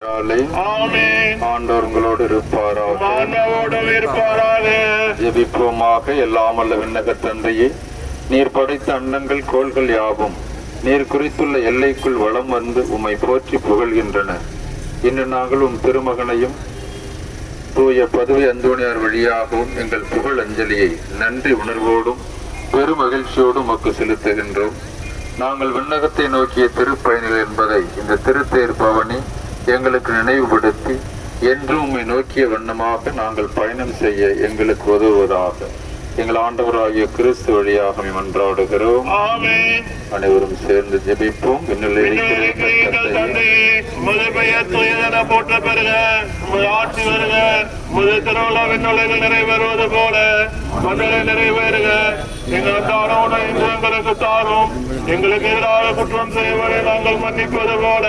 ஆண்டவர் உங்களோடு இருப்பாராக. ஜெபிப்போமாக. எல்லாம் அல்ல விண்ணக தந்தையே, நீர் படைத்த அண்டங்கள் கோள்கள் யாவும் நீர் குறித்துள்ள எல்லைக்குள் வளம் வந்து உம்மை போற்றி புகழ்கின்றன. இன்று நாங்கள் உம் திருமகனையும் தூய பதுவை அந்தோணியார் வழியாகவும் எங்கள் புகழ் அஞ்சலியை நன்றி உணர்வோடும் பெரும் மகிழ்ச்சியோடும் உமக்கு செலுத்துகின்றோம். நாங்கள் விண்ணகத்தை நோக்கிய திருப்பயணிகள் என்பதை இந்த திருத்தேர் பவனி எங்களுக்கு நினைவுபடுத்தி என்றும் உம்மை நோக்கிய வண்ணமாக நாங்கள் பயணம் செய்ய எங்களுக்கு உதவுவதாக எங்கள் ஆண்டவராகிய கிறிஸ்து வழியாக மன்றாடுகிறோம். அனைவரும் சேர்ந்து ஜெபிப்போம். நிறைவேறுவது போல நிறைவேறுக. எங்களுக்கு தாரும். எங்களுக்கு எதிராக குற்றம் செய்வதை நாங்கள் மன்னிப்பது போல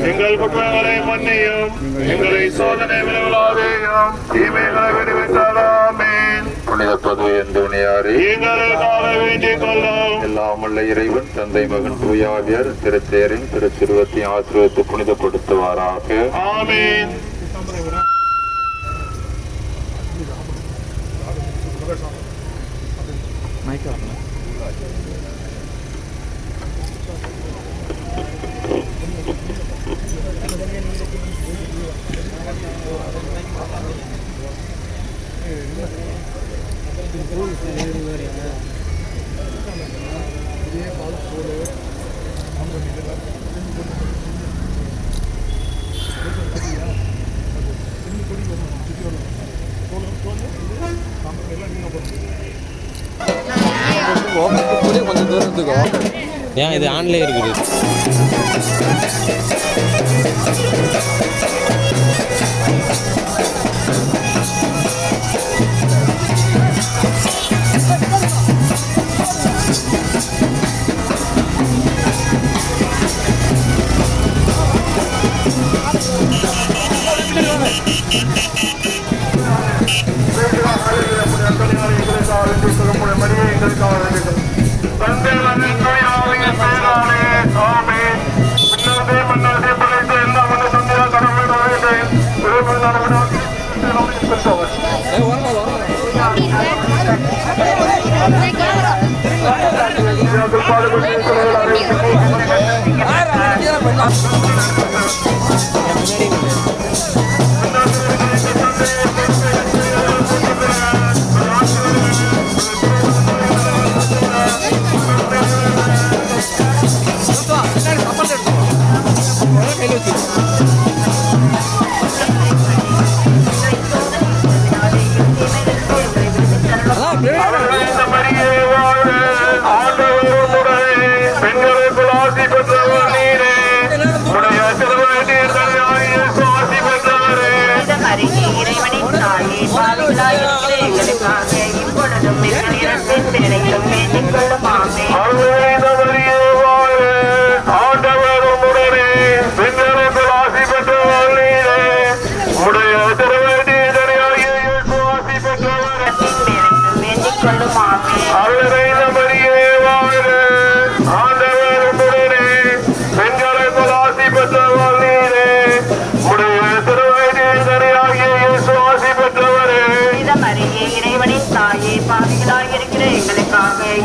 எங்கள் குற்றங்களை மன்னியும். எங்களை சோதனை விளைவிலாதேயும் தீமைகளை விடுவித்தாலாமே. புனித பதுவை அந்தோணியாரே, எல்லாம் உள்ள இறைவன் தந்தை மகன் தூயாவியர் திருத்தேரின் திருச்சிறுவத்தையும் ஆசீர்வதித்து புனிதப்படுத்துவாராக. ஆமென். கொஞ்சம் தூரத்துக்கு ஏன் இது ஆன்லைன் இருக்குது.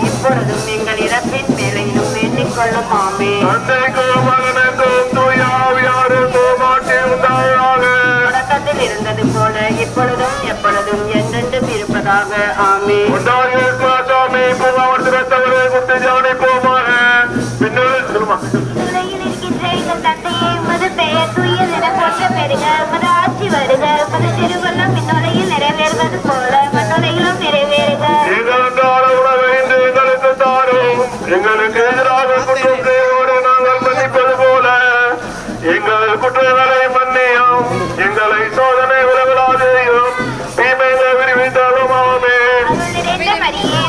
இப்பொழுதும் எங்கள் இறப்பின் மேலையும் வேண்டிக் கொள்ளும் ஆமே. தொடக்கத்தில் இருந்தது போல இப்பொழுதும் எப்பொழுதும் என்றென்றும் இருப்பதாக ஆமே. தந்தையே, உமது பெயர் தூயதென போற்ற பெறுக. உமது ஆட்சி வருக. உமது திருவுள்ளம் விண்ணுலகில் நிறைவேறுவது போல மண்ணுலகிலும் நிறைவேறுக. எங்களுக்கு எதிராக குற்றம் செய்வோடு நாங்கள் மன்னிப்பது போல எங்கள் குற்றங்களை மன்னியும். எங்களை சோதனை விளைவிலாதேயும் தீமைகளை விடுவித்தாலும் ஆமே. மரியே,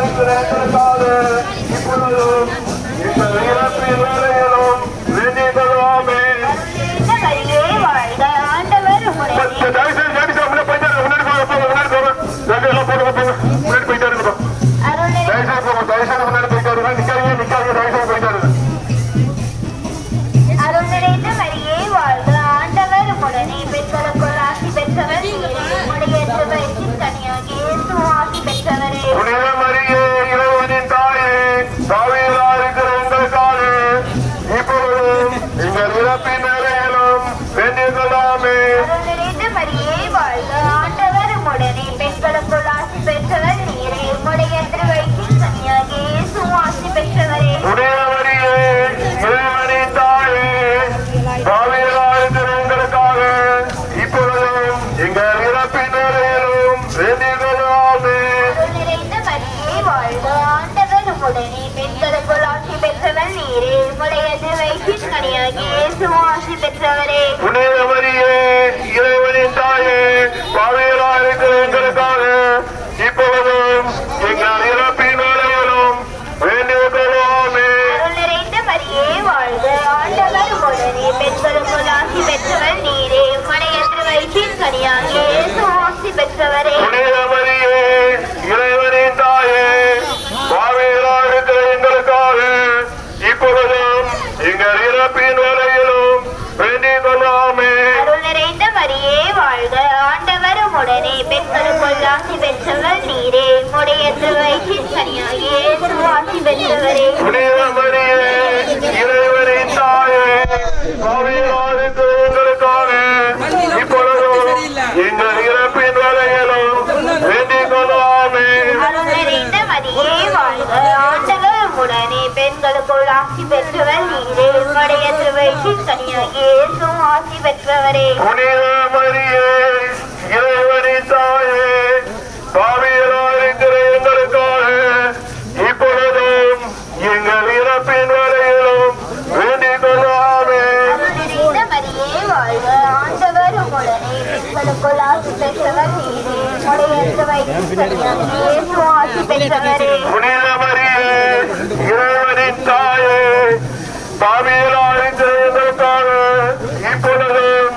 இருக்கிற எங்களுக்காக இப்பொழுதும் எங்கள் இறப்பின் வேளையிலும் வேண்டிக் கொள்வாமே. அருள்நிறைந்த மரியே வாழ்க, ஆண்டவர் உடனே பெண்களுக்குள் ஆசி பெற்றவர் நீரே. உம்முடைய திருவயிற்றின் கனியாகிய இயேசுவும் ஆசி பெற்றவரே. புனித மரியே, இறைவனின் தாயே, பாவிகளாய் இருக்கிற எங்களுக்காக இப்பொழுதும் எங்கள் இறப்பின் வேளையிலும் வேண்டிக் கொள்ளாமே. அருள்நிறைந்த மரியே வாழ்க, ஆண்டவர் உடனே பெண்களுக்குள் ஆசி பெற்றவர் நீரே. உம்முடைய திருவயிற்றின் கனியாகிய இயேசுவும் ஆசி பெற்றவரே. புனித மரியே, இறைவனின் தாயே, பாவிகளாய் இருக்கிற எங்களுக்காக இப்பொழுதும் எங்கள் இறப்பின் வேளையிலும் வேண்டிக் கொள்ளாமே. அருள்நிறைந்த மரியே வாழ்க, ஆண்டவர் உடனே பெண்களுக்குள் ஆசி பெற்றவர் நீரே. உம்முடைய திருவயிற்றின் கனியாகிய இயேசுவும் ஆசி பெற்றவரே. புனித மரியே, இறைவனின் தாயே, பாவிகளாய் இருக்கிற எங்களுக்காக இப்பொழுதும் எங்கள் இறப்பின் வேளையிலும் வேண்டிக் கொள்வாமே. அருள்நிறைந்த மரியே வாழ்க, ஆண்டவர் உடனே பெண்களுக்குள் ஆசி பெற்றவர் நீரே. உம்முடைய திருவயிற்றின் கனியாகிய இயேசுவும் ஆசி பெற்றவரே. புனித மரியே, இறைவனின் தாயே, பாவிகளாய் இருக்கிற எங்களுக்காக இப்பொழுதும் எங்கள் இறப்பின் வேளையிலும் வேண்டிக் கொள்ளாமே. அருள்நிறைந்த மரியே வாழ்க, ஆண்டவர் உடனே பெண்களுக்குள் ஆசி பெற்றவர் நீரே. உம்முடைய திருவயிற்றின் கனியாகிய இயேசுவும் ஆசி பெற்றவரே. புனித மரியே, இறைவனின் தாயே, பாவிகளாய் இருக்கிற எங்களுக்காக இப்பொழுதும் எங்கள் இறப்பின் வேளையிலும் வேண்டிக் கொள்ளாமே. அருள்நிறைந்த மரியே வாழ்க, ஆண்டவர் உடனே பெண்களுக்குள் ஆசி பெற்றவர் நீரே. உம்முடைய திருவயிற்றின் கனியாகிய இயேசுவும் ஆசி பெற்றவரே. புனித மரியே, இறைவனின் தாயே, பாவிகளாய் இருக்கிற எங்களுக்காக இப்பொழுதும் எங்கள் இறப்பின் வேளையிலும் வேண்டிக் கொள்ளாமே. அருள்நிறைந்த மரியே வாழ்க, ஆண்டவர் உடனே பெண்களுக்குள் ஆசி பெற்றவர் நீரே. உம்முடைய திருவயிற்றின் கனியாகிய இயேசுவும் ஆசி பெற்றவரே. புனித மரியே, இறைவனின் தாயே, பாவிகளாய் இருக்கிற எங்களுக்காக இப்பொழுதும்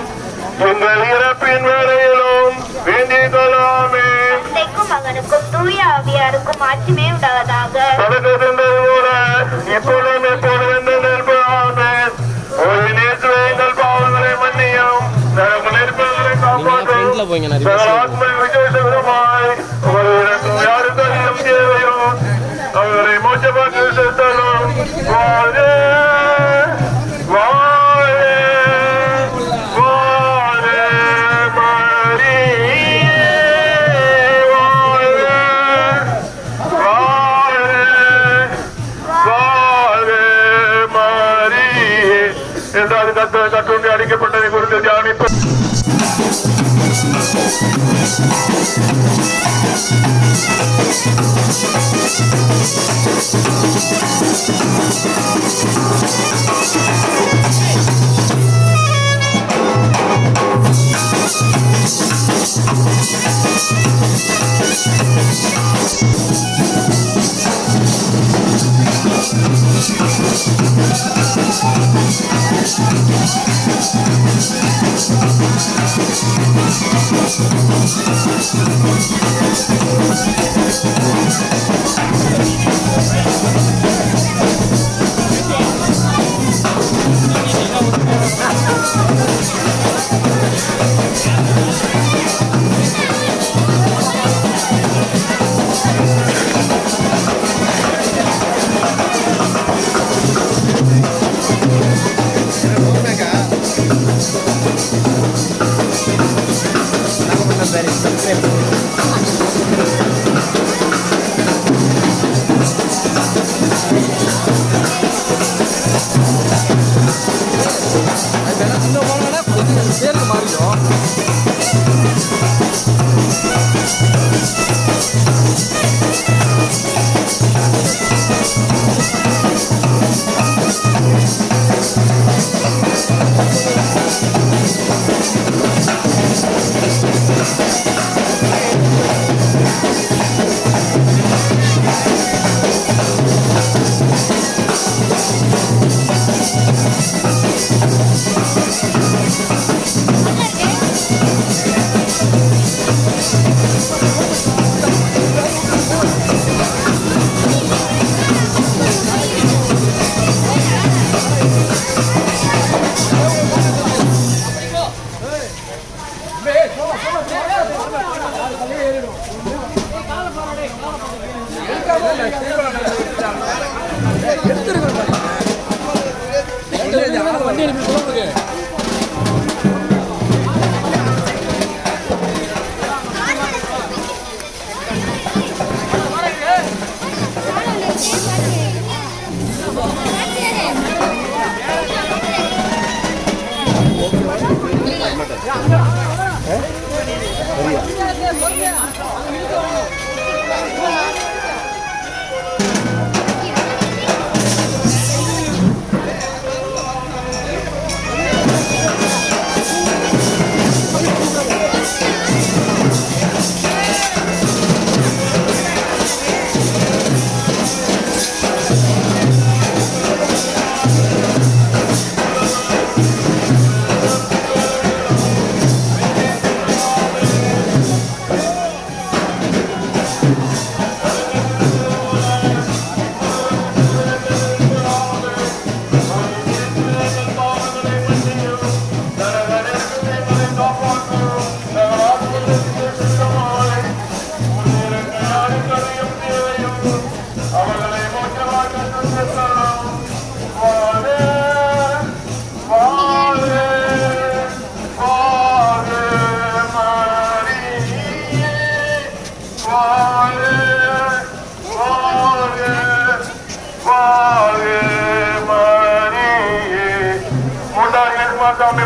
எங்கள் இறப்பின் வேளையிலும் வேண்டிக் கொள்ளாமே. தந்தைக்கும் மகனுக்கும் தூய ஆவியாருக்கும் ஆட்சிமே உண்டாவதாக. தொடக்கத்தின்பது போல இப்பொழுதும் எப்பொழுதும் என்று நிற்பதாமே. ஒரு நேற்று எங்கள் பாவங்களை மன்னியும், நரக நெருப்புகளை காப்பாற்றும். ஃப்ரெண்ட்ல போய்ங்க நிறைய சகல ஆத்ம விசேஷ விதமாய் அவர்களுக்கு யாருக்கு அதிகம் தேவையோ அவர்களை மோட்சமாக்கி செலுத்தலும். வாழ்க, வாழ்க, வாழ்க மரியே, வாழ்க, வாழ்க, வாழ்க மரியே என்றால் கட்டுண்டி அடிக்கப்பட்டதை குறித்து தியானிப்பு.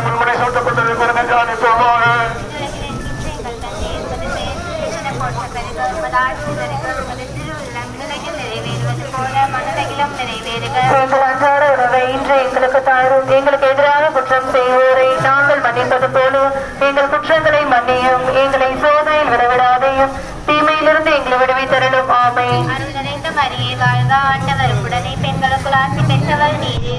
முன்மணி சூட்டப்பட்டது பெருமைஜானி சொல்வாங்க. எங்களுக்கு எதிராக குற்றம் செய்வோரை நாங்கள் மன்னிப்பது போல எங்கள் குற்றங்களை மன்னியும், எங்களை சோதனையில் விடவிடாதையும் தீமையிலிருந்து எங்களை விடுவித்தரலும். ஆமென். அருள் நிறைந்த மரியே வாழ்க, ஆண்டவர் உடனே பெண்களுக்குள் ஆசி பெற்றவர் நீரே.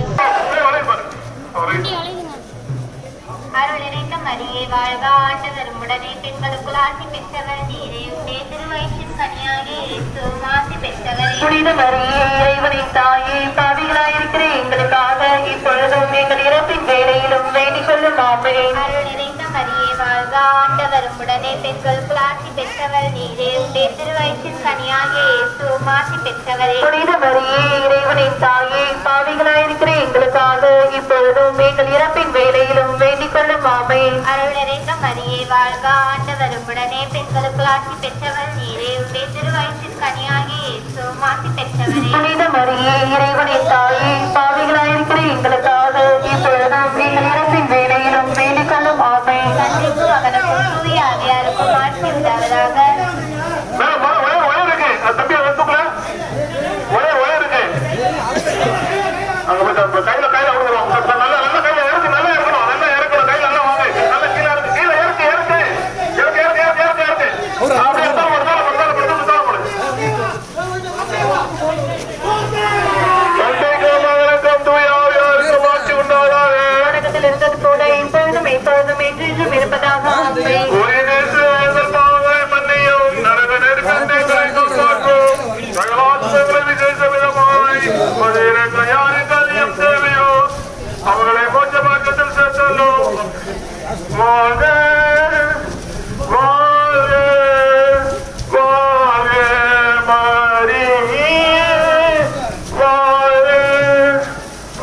அருள் நிறைந்த மரியே வாழ்க, ஆண்டவர் உடனே பெண்களுக்குள் ஆசி பெற்றவர் நீரே. உடைய திருவயிற்றின் கனியாகிய இயேசுவும் ஆசி பெற்றவரே. புனித மரியே, இறைவனின் தாயே, பாவிகளாயிருக்கிற எங்களுக்காக இப்பொழுதும் எங்கள் இறப்பின் வேளையிலும் வேண்டிக் கொள்ளும். ஆமென். அருள் நிறைந்த மரியே வாழ்க, ஆண்டவர் உடனே பெண்களுக்குள் ஆசி பெற்றவர் நீரே. உடைய திருவயிற்றின் கனியாகிய இயேசுவும் ஆசி பெற்றவரே. புனித மரியே, இறைவனின் தாயே, பாவிகளாயிருக்கிற எங்களுக்காக இப்பொழுதும் எங்கள் இறப்பின் வேளையிலும் வேண்டிக் கொள்ளும். ஆமென். அருள் நிறைந்த மரியே வாழ்க, ஆண்டவர் உடனே பெண்களுக்குள் ஆசி பெற்றவர் நீரே. உடைய திருவயிற்றின் கனியாகிய இயேசுவும் ஆசி பெற்றவரே. புனித மரியே, இறைவனின் தாயே, பாவிகளாயிருக்கிற எங்களுக்காக இப்பொழுதும் எங்கள் இறப்பின் வேளையிலும் வேண்டிக் கொள்ளும். ஆமென். தந்தைக்கும் மகனுக்கும் தூய ஆவியாருக்கும் ஆட்சி உண்டாவதாக. இருந்தது போல இப்பொழுதும் எப்பொழுதும் என்றென்றும் இருப்பதாக. அவர்களை போச்ச மாற்றத்தில் சேர்த்தாலும் வாழ்க வாழ்க வாழ்க மரியே வாழ்க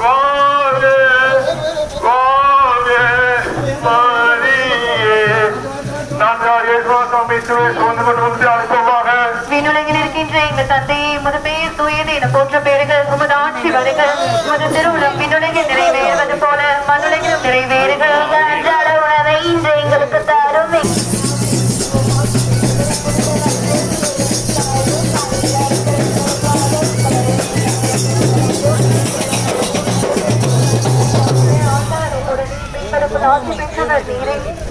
வாழ்க வாழ்க மரியே. நான்காவது இயேசுவாசம் இயேசுவை சுமந்து கொண்டு வந்து அனுப்புவாக. விண்ணுலகில் இருக்கின்ற எங்கள் தந்தையை உமது பெயர் தூயது என போற்ற பெயர்கள். உமது ஆட்சி வருக. உமது திருவுளம் விண்ணுலகில் நிறைவேறுவது போல மண்ணுலகிலும் நிறைவேறுக. அன்றாட உணவை இன்று எங்களுக்கு தாரும்.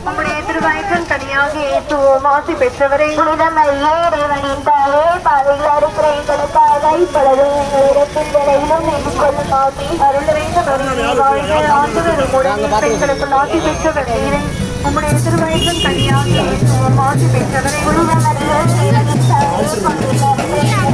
உம்முடைய திருவயிற்றின் கனியாக இயேசுவும் ஆசி பெற்றவரே. புனித மரியே, இறைவனின் தாயே, பாவிகளாய் இருக்கிற எங்களுக்காக இப்பொழுதும் எங்கள் இறப்பின் வேளையிலும் வேண்டிக் கொள்ளும். ஆமென். அருள் நிறைந்த மரியே வாழ்க, ஆண்டவர் உம்முடனே பெண்களுக்குள் ஆசி பெற்றவரே. உம்முடைய திருவயிற்றின் கனியாக இயேசுவும் ஆசி பெற்றவரே. புனித மரியே, இறைவனின் தாயே, பாவிகளாய்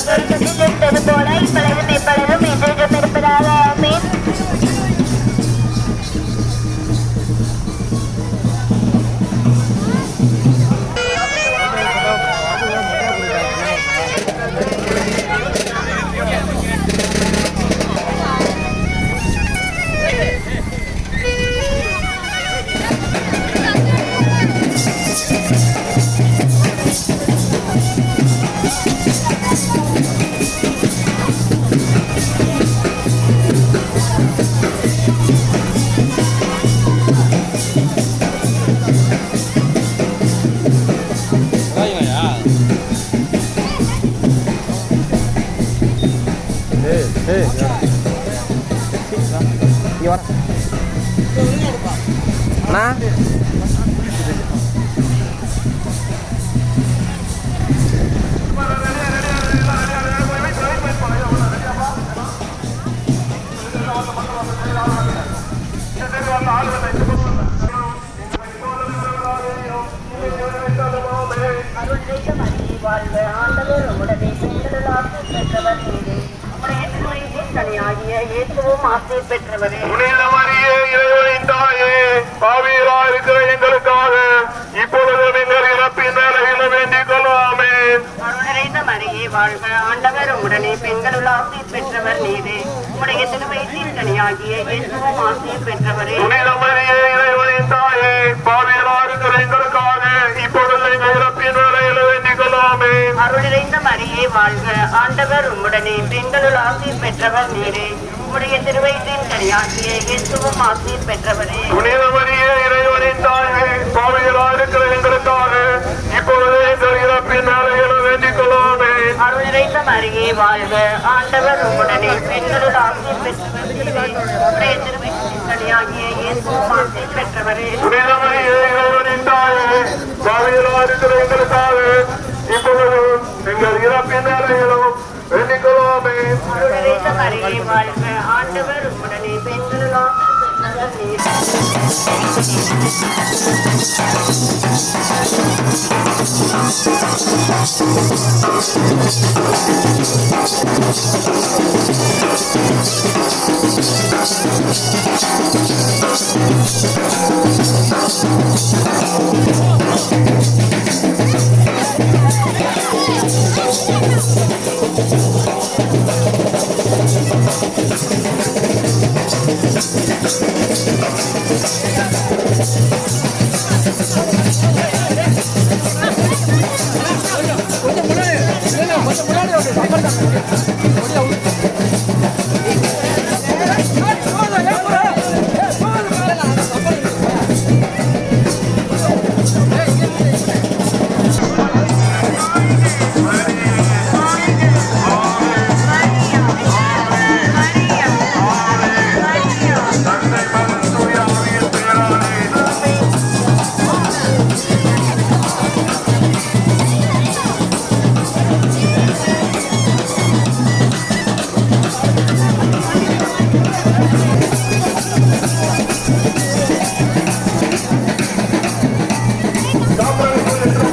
இருந்தது போல இப்பொழுதும் எப்பொழுதும் என்றென்றும் இருப்பதாக ஆமென். வாங்கியா அண்ணா அருள்மிகு மரியே வாழ்க, ஆண்டவர் உம்முடனே, பெண்களுள் ஆசீர் பெற்றவர் நீரே. உம்முடைய திருவயிற்றின் கனியாகிய இயேசுவும் ஆசீர் பெற்றவரே. புனித மரியே, இறைவனின் தாயே, பாவிகளாய் இருக்கிற எங்களுக்காக இப்பொழுதும் எங்கள் இறப்பின் வேளையிலும் வேண்டிக் கொள்ளாமே. அருள் நிறைந்த மரியே வாழ்க, ஆண்டவர் உம்முடனே, பெண்களுள் ஆசீர் பெற்றவர் நீரே. உம்முடைய திருவயிற்றின் கனியாகிய இயேசுவும் ஆசீர் பெற்றவரே. புனித மரியே, இறைவனின் தாயே, பாவிகளாய் இருக்கிற எங்களுக்காக இப்பொழுது எங்கள் இறப்பின் வேளையிலும் வேண்டிக் கொள்ளாமே. அருள் நிறைந்த மரியே வாழ்க, ஆண்டவர் உம்முடனே, பெண்களுள் ஆசீர் பெற்றவர் நீரே. உம்முடைய திருவயிற்றின் கனியாகிய இயேசுவும் ஆசீர் பெற்றவரே. புனித மரியே, இறைவனின் தாயே, பாவிகளாய் இருக்கிற எங்களுக்காக இப்பொழுது எங்கள் இறப்பின் வேளையிலும் வேண்டிக் கொள்ளாமே. அருள் நிறைந்த மரியே வாழ்க, ஆண்டவர் உம்முடனே, பெண்களுள் ஆசீர் பெற்றவர் நீரே. உம்முடைய திருவயிற்றின் கனியாகிய இயேசுவும் ஆசீர் பெற்றவரே. புனித மரியே, இறைவனின் தாயே, பாவிகளாய் இருக்கிற எங்களுக்காக இப்பொழுது எங்கள் இறப்பின் வேளையிலும் வேண்டிக் கொள்ளாமே. அருள் நிறைந்த மரியே வாழ்க, ஆண்டவர் உம்முடனே, பெண்களுள் ஆசீர்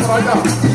ராஜா